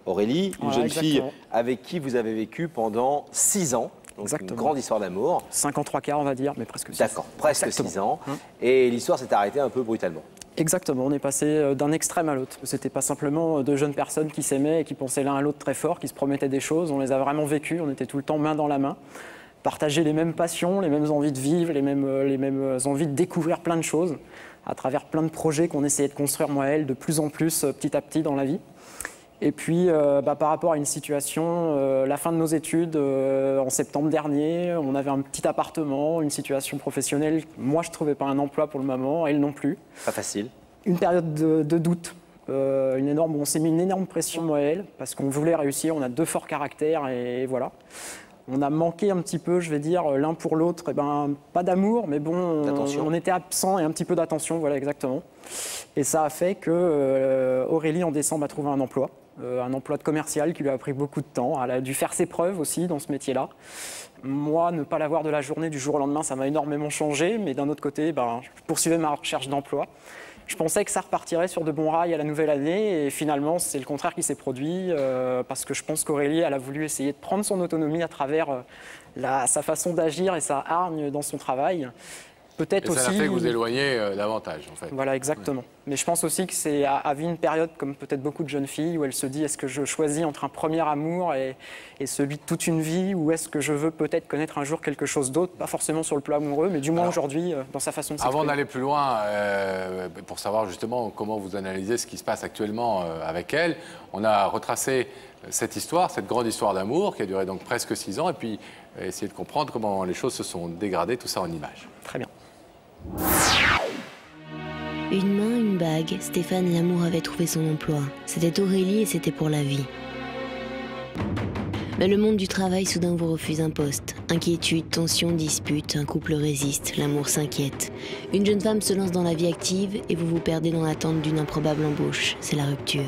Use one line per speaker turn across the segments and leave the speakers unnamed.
Aurélie, une
Voilà,
jeune fille
exactement.
avec qui vous avez vécu pendant 6 ans. Donc
Exactement.
une grande histoire d'amour.
5 ans, 3 quarts, on va dire, mais presque 6.
D'accord, presque
Exactement.
6 ans. Et l'histoire s'est arrêtée un peu brutalement.
Exactement, on est passé d'un extrême à l'autre. C'était pas simplement deux jeunes personnes qui s'aimaient et qui pensaient l'un à l'autre très fort, qui se promettaient des choses. On les a vraiment vécues, on était tout le temps main dans la main. Partager les mêmes passions, les mêmes envies de vivre, les mêmes envies de découvrir plein de choses à travers plein de projets qu'on essayait de construire, moi et elle, de plus en plus, petit à petit dans la vie. Et puis, par rapport à une situation, la fin de nos études, en septembre dernier, on avait un petit appartement, une situation professionnelle. Moi, je ne trouvais pas un emploi pour le moment, elle non plus.
Pas facile.
Une période de doute. On s'est mis une énorme pression, moi et elle, parce qu'on voulait réussir. On a deux forts caractères et voilà. On a manqué un petit peu, je vais dire, l'un pour l'autre, pas d'amour, mais bon, on était absents et un petit peu d'attention, voilà exactement. Et ça a fait que Aurélie, en décembre, a trouvé un emploi de commercial qui lui a pris beaucoup de temps. Elle a dû faire ses preuves aussi dans ce métier-là. Moi, ne pas l'avoir de la journée du jour au lendemain, ça m'a énormément changé, mais d'un autre côté, je poursuivais ma recherche d'emploi. Je pensais que ça repartirait sur de bons rails à la nouvelle année et finalement c'est le contraire qui s'est produit parce que je pense qu'Aurélie elle a voulu essayer de prendre son autonomie à travers sa façon d'agir et sa hargne dans son travail. Peut-être aussi.
Ça a fait que vous éloignez davantage en fait.
Voilà, exactement. Ouais. Mais je pense aussi que c'est à vivre une période comme peut-être beaucoup de jeunes filles où elle se dit est-ce que je choisis entre un premier amour et celui de toute une vie ou est-ce que je veux peut-être connaître un jour quelque chose d'autre, pas forcément sur le plan amoureux, mais du moins aujourd'hui dans sa façon de s'exprimer.
Avant d'aller plus loin, pour savoir justement comment vous analysez ce qui se passe actuellement avec elle, on a retracé cette histoire, cette grande histoire d'amour qui a duré donc presque 6 ans et puis essayer de comprendre comment les choses se sont dégradées, tout ça en images.
Très bien.
Une main, une bague, Stéphane Lamour avait trouvé son emploi. C'était Aurélie et c'était pour la vie. Mais le monde du travail soudain vous refuse un poste. Inquiétude, tension, dispute, un couple résiste, l'amour s'inquiète. Une jeune femme se lance dans la vie active et vous vous perdez dans l'attente d'une improbable embauche. C'est la rupture.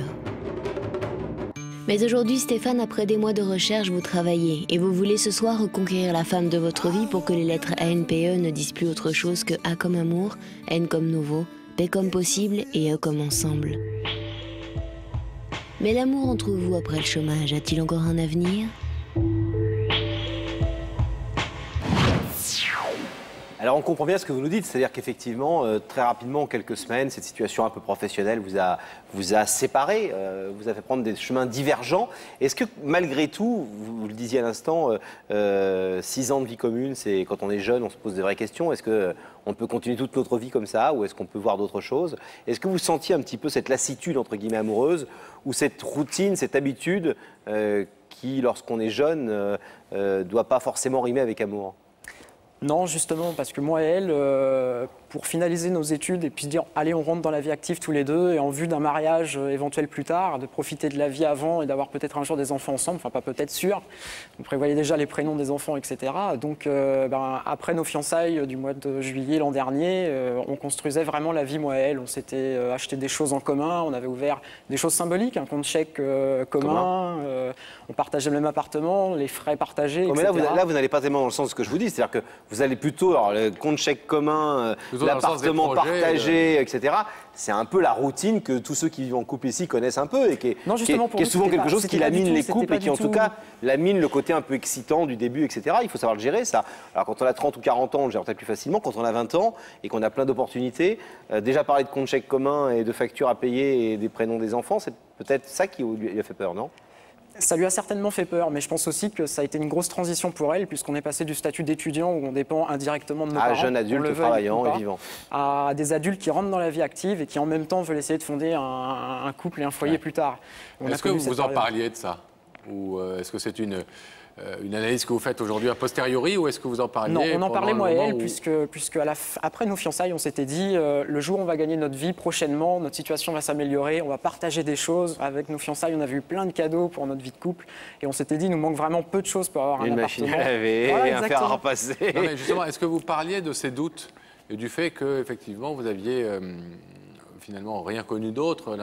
Mais aujourd'hui, Stéphane, après des mois de recherche, vous travaillez et vous voulez ce soir reconquérir la femme de votre vie pour que les lettres ANPE ne disent plus autre chose que A comme amour, N comme nouveau, P comme possible et E comme ensemble. Mais l'amour entre vous après le chômage, a-t-il encore un avenir ?
Alors on comprend bien ce que vous nous dites, c'est-à-dire qu'effectivement, très rapidement, en quelques semaines, cette situation un peu professionnelle vous a séparés, vous a fait prendre des chemins divergents. Est-ce que malgré tout, vous le disiez à l'instant, 6 ans de vie commune, c'est quand on est jeune, on se pose des vraies questions. Est-ce qu'on peut continuer toute notre vie comme ça ou est-ce qu'on peut voir d'autres choses? Est-ce que vous sentiez un petit peu cette lassitude, entre guillemets, amoureuse ou cette routine, cette habitude qui, lorsqu'on est jeune, ne doit pas forcément rimer avec amour?
Non, justement, parce que moi et elle, pour finaliser nos études et puis se dire allez, on rentre dans la vie active tous les deux et en vue d'un mariage éventuel plus tard, de profiter de la vie avant et d'avoir peut-être un jour des enfants ensemble, enfin pas peut-être sûr, on prévoyait déjà les prénoms des enfants, etc. Donc après nos fiançailles du mois de juillet l'an dernier, on construisait vraiment la vie, moi et elle. On s'était acheté des choses en commun, on avait ouvert des choses symboliques, un compte chèque commun, on partageait le même appartement, les frais partagés, etc.
Mais là, vous n'allez pas tellement dans le sens de ce que je vous dis, c'est-à-dire que vous allez plutôt, alors, le compte chèque commun, l'appartement partagé, etc. C'est un peu la routine que tous ceux qui vivent en couple ici connaissent un peu et qui est souvent quelque chose qui lamine les couples et qui en tout cas lamine le côté un peu excitant du début, etc. Il faut savoir le gérer ça. Alors quand on a 30 ou 40 ans, on le gère peut-être plus facilement. Quand on a 20 ans et qu'on a plein d'opportunités, déjà parler de compte chèque commun et de factures à payer et des prénoms des enfants, c'est peut-être ça qui lui a fait peur, non ?
Ça lui a certainement fait peur, mais je pense aussi que ça a été une grosse transition pour elle, puisqu'on est passé du statut d'étudiant où on dépend indirectement de nos parents,
jeune adulte travaillant et vivant,
à des adultes qui rentrent dans la vie active et qui en même temps veulent essayer de fonder un couple et un foyer plus tard.
Est-ce que vous en parliez de ça? Ou est-ce que c'est une analyse que vous faites aujourd'hui a posteriori ou est-ce que vous en parliez?
Non, on en parlait moi et elle, puisque après nos fiançailles, on s'était dit le jour où on va gagner notre vie prochainement, notre situation va s'améliorer, on va partager des choses. Avec nos fiançailles, on avait eu plein de cadeaux pour notre vie de couple et on s'était dit il nous manque vraiment peu de choses pour avoir un appartement.
Une machine à laver, voilà, un fer à repasser.
Non, mais justement, est-ce que vous parliez de ces doutes et du fait que effectivement vous aviez finalement rien connu d'autre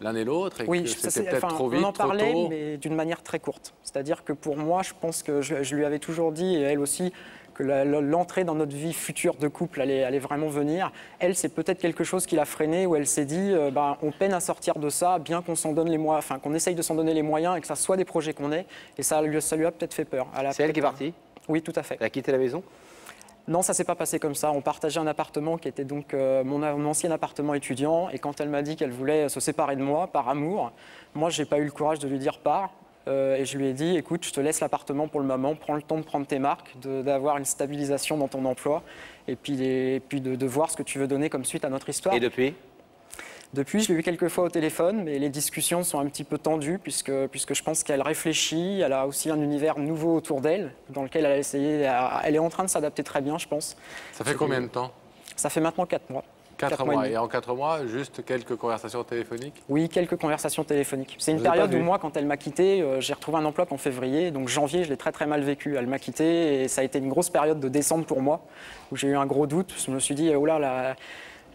l'un et l'autre et
Oui,
que c'était peut-être trop vite,
on en parlait,
trop tôt.
mais d'une manière très courte. C'est-à-dire que pour moi, je pense que je lui avais toujours dit, et elle aussi, que l'entrée dans notre vie future de couple allait vraiment venir. Elle, c'est peut-être quelque chose qui l'a freinée, où elle s'est dit, on peine à sortir de ça, bien qu'on s'en donne les moyens, enfin qu'on essaye de s'en donner les moyens et que ça soit des projets qu'on ait. Et ça lui a peut-être fait peur.
C'est elle qui est partie?
Oui, tout à fait.
Elle a quitté la maison?
Non, ça s'est pas passé comme ça. On partageait un appartement qui était donc mon ancien appartement étudiant. Et quand elle m'a dit qu'elle voulait se séparer de moi par amour, moi, j'ai pas eu le courage de lui dire pars. Et je lui ai dit, écoute, je te laisse l'appartement pour le moment, prends le temps de prendre tes marques, d'avoir une stabilisation dans ton emploi, et puis de voir ce que tu veux donner comme suite à notre histoire.
Et depuis?
Depuis, je l'ai eu quelques fois au téléphone, mais les discussions sont un petit peu tendues, puisque je pense qu'elle réfléchit, elle a aussi un univers nouveau autour d'elle, dans lequel elle est en train de s'adapter très bien, je pense.
Ça fait combien de temps?
Ça fait maintenant 4 mois.
4 mois. Et en 4 mois, juste quelques conversations téléphoniques?
Oui, quelques conversations téléphoniques. C'est une
Vous avez
période
pas
où
vu?
moi, quand elle m'a quitté, j'ai retrouvé un emploi qu'en février. Donc janvier, je l'ai très très mal vécu. Elle m'a quitté et ça a été une grosse période de décembre pour moi, où j'ai eu un gros doute. Je me suis dit, oh là,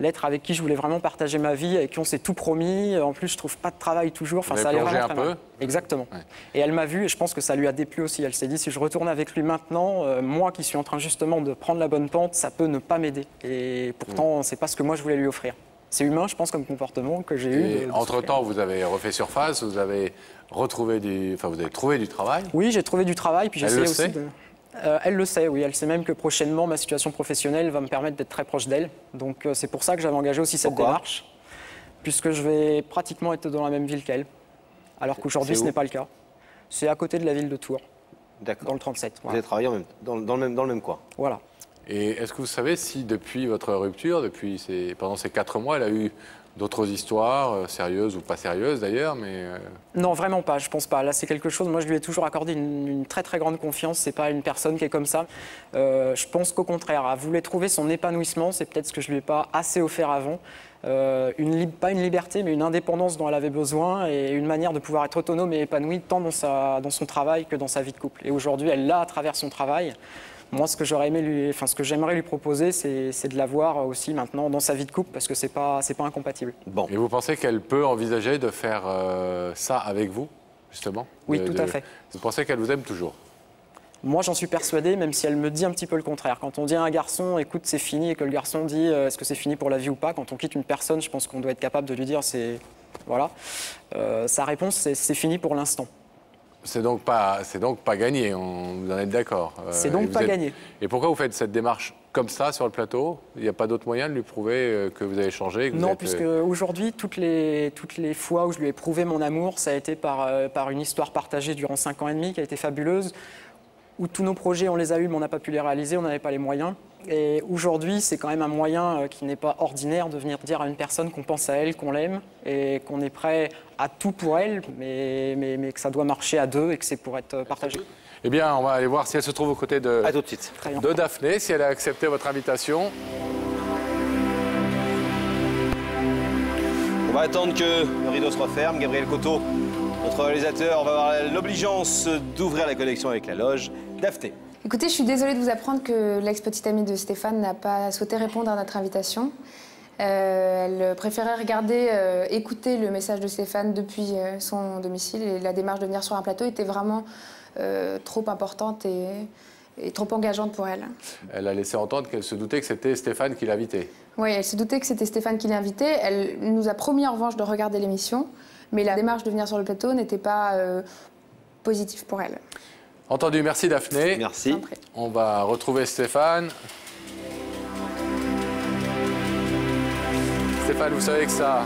l'être avec qui je voulais vraiment partager ma vie, avec qui on s'est tout promis. En plus, je trouve pas de travail toujours. Enfin,
Vous
ça
avez
allait
plongé
vraiment
un
très
peu?
mal. Exactement.
Ouais.
Et elle m'a vu et je pense que ça lui a déplu aussi. Elle s'est dit, si je retourne avec lui maintenant, moi qui suis en train justement de prendre la bonne pente, ça peut ne pas m'aider. Et pourtant, c'est pas ce que moi je voulais lui offrir. C'est humain, je pense, comme comportement que j'ai eu.
Et entre-temps, vous avez refait surface, vous avez trouvé du travail.
Oui, j'ai trouvé du travail. Puis
Elle
j'essayais
le
aussi
sait
de... elle le sait, oui. Elle sait même que prochainement, ma situation professionnelle va me permettre d'être très proche d'elle. Donc c'est pour ça que j'avais engagé aussi cette
Pourquoi
démarche, puisque je vais pratiquement être dans la même ville qu'elle, alors qu'aujourd'hui
C'est
ce
où
n'est pas le cas. C'est à côté de la ville de Tours, dans
D'accord.
le 37.
Vous
Voilà.
avez travaillé dans le même coin.
Voilà.
Et est-ce que vous savez si depuis votre rupture, pendant ces 4 mois, elle a eu d'autres histoires, sérieuses ou pas sérieuses d'ailleurs, mais...
Non, vraiment pas, je pense pas. Là, c'est quelque chose, moi je lui ai toujours accordé une très très grande confiance, c'est pas une personne qui est comme ça. Je pense qu'au contraire, elle voulait trouver son épanouissement, c'est peut-être ce que je lui ai pas assez offert avant. Pas une liberté, mais une indépendance dont elle avait besoin et une manière de pouvoir être autonome et épanouie tant dans son travail que dans sa vie de couple. Et aujourd'hui, elle l'a à travers son travail. Moi, ce que j'aimerais lui proposer, c'est de la voir aussi maintenant dans sa vie de couple, parce que c'est pas incompatible.
Bon.
Et vous pensez qu'elle peut envisager de faire ça avec vous, justement?
Oui, tout à fait.
Vous pensez qu'elle vous aime toujours?
Moi, j'en suis persuadé, même si elle me dit un petit peu le contraire. Quand on dit à un garçon, écoute, c'est fini, et que le garçon dit, est-ce que c'est fini pour la vie ou pas? Quand on quitte une personne, je pense qu'on doit être capable de lui dire, voilà. Sa réponse, c'est fini pour l'instant.
C'est donc pas gagné, vous en êtes d'accord?
C'est donc pas gagné.
Et pourquoi vous faites cette démarche comme ça sur le plateau? Il n'y a pas d'autre moyen de lui prouver que vous avez changé?
Non, puisque aujourd'hui, toutes les fois où je lui ai prouvé mon amour, ça a été par une histoire partagée durant 5 ans et demi qui a été fabuleuse, où tous nos projets, on les a eus, mais on n'a pas pu les réaliser, on n'avait pas les moyens. Et aujourd'hui, c'est quand même un moyen qui n'est pas ordinaire de venir dire à une personne qu'on pense à elle, qu'on l'aime, et qu'on est prêt à tout pour elle, mais que ça doit marcher à deux et que c'est pour être partagé.
Eh bien, on va aller voir si elle se trouve aux côtés
À tout de suite.
Très bien.
de Daphné, si elle a accepté votre invitation.
On va attendre que le rideau se referme. Gabriel Coteau, notre réalisateur, va avoir l'obligeance d'ouvrir la connexion avec la loge. Daphné.
Écoutez, je suis désolée de vous apprendre que l'ex-petite amie de Stéphane n'a pas souhaité répondre à notre invitation. Elle préférait écouter le message de Stéphane depuis son domicile et la démarche de venir sur un plateau était vraiment trop importante et trop engageante pour elle.
Elle a laissé entendre qu'elle se doutait que c'était Stéphane qui l'invitait.
Oui, elle se doutait que c'était Stéphane qui l'invitait. Elle nous a promis en revanche de regarder l'émission, mais la démarche de venir sur le plateau n'était pas positive pour elle.
Entendu, merci Daphné.
Merci.
On va retrouver Stéphane. Stéphane, vous savez que ça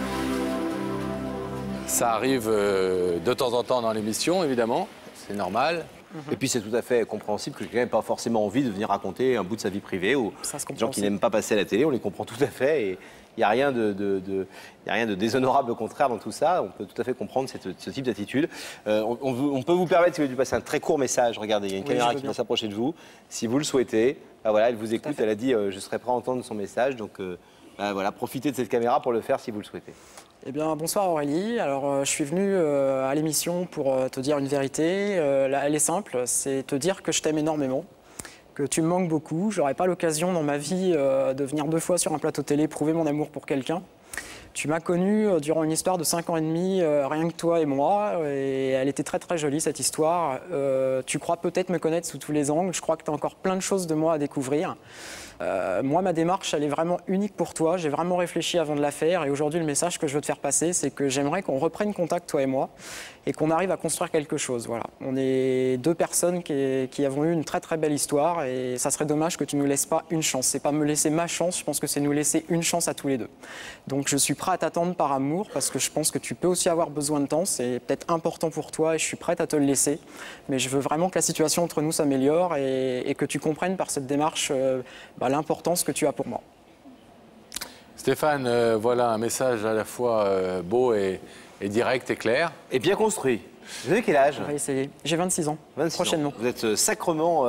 arrive de temps en temps dans l'émission, évidemment. C'est normal.
Et puis c'est tout à fait compréhensible que quelqu'un n'ait pas forcément envie de venir raconter un bout de sa vie privée ou
Ça se
des
comprend
gens qui
aussi.
n'aiment pas passer à la télé, on les comprend tout à fait. Et il n'y a rien de déshonorable, au contraire, dans tout ça. On peut tout à fait comprendre ce type d'attitude. On peut vous permettre, si vous voulez, de passer un très court message. Regardez, il y a une
Oui,
caméra
je veux
qui va
bien.
s'approcher de vous. Si vous le souhaitez, voilà, elle vous écoute. Elle a dit je serai prêt à entendre son message. Donc voilà, profitez de cette caméra pour le faire si vous le souhaitez.
Eh bien, bonsoir Aurélie. Alors, je suis venu à l'émission pour te dire une vérité. Elle est simple, c'est te dire que je t'aime énormément, que tu me manques beaucoup. J'aurais pas l'occasion dans ma vie de venir 2 fois sur un plateau télé prouver mon amour pour quelqu'un. Tu m'as connu durant une histoire de 5 ans et demi, rien que toi et moi, et elle était très très jolie cette histoire. Tu crois peut-être me connaître sous tous les angles, je crois que tu as encore plein de choses de moi à découvrir. Moi, ma démarche, elle est vraiment unique pour toi. J'ai vraiment réfléchi avant de la faire. Et aujourd'hui, le message que je veux te faire passer, c'est que j'aimerais qu'on reprenne contact, toi et moi, et qu'on arrive à construire quelque chose. Voilà. On est deux personnes qui avons eu une très très belle histoire. Et ça serait dommage que tu ne nous laisses pas une chance. C'est pas me laisser ma chance, je pense que c'est nous laisser une chance à tous les deux. Donc je suis prêt à t'attendre par amour, parce que je pense que tu peux aussi avoir besoin de temps. C'est peut-être important pour toi et je suis prête à te le laisser. Mais je veux vraiment que la situation entre nous s'améliore et que tu comprennes par cette démarche l'importance que tu as pour moi.
Stéphane, voilà un message à la fois beau et direct et clair.
Et bien construit. Vous avez quel âge?
On va essayer. J'ai 26 ans,
26
prochainement.
Ans. Vous êtes sacrement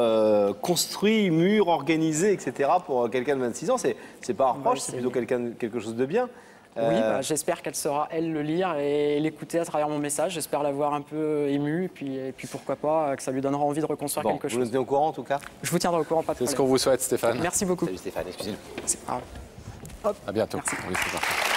construit, mûr, organisé, etc. Pour quelqu'un de 26 ans. C'est pas un reproche, c'est plutôt quelque chose de bien.
Oui, j'espère qu'elle saura, elle, le lire et l'écouter à travers mon message. J'espère l'avoir un peu ému et puis pourquoi pas, que ça lui donnera envie de reconstruire quelque chose.
Vous nous tenez au courant en tout cas?
Je vous tiendrai au courant, pas de problème.
C'est ce qu'on vous souhaite, Stéphane.
Merci beaucoup.
Salut Stéphane, excusez-nous.
C'est pas grave.
À bientôt.
Merci.
On laisse partir.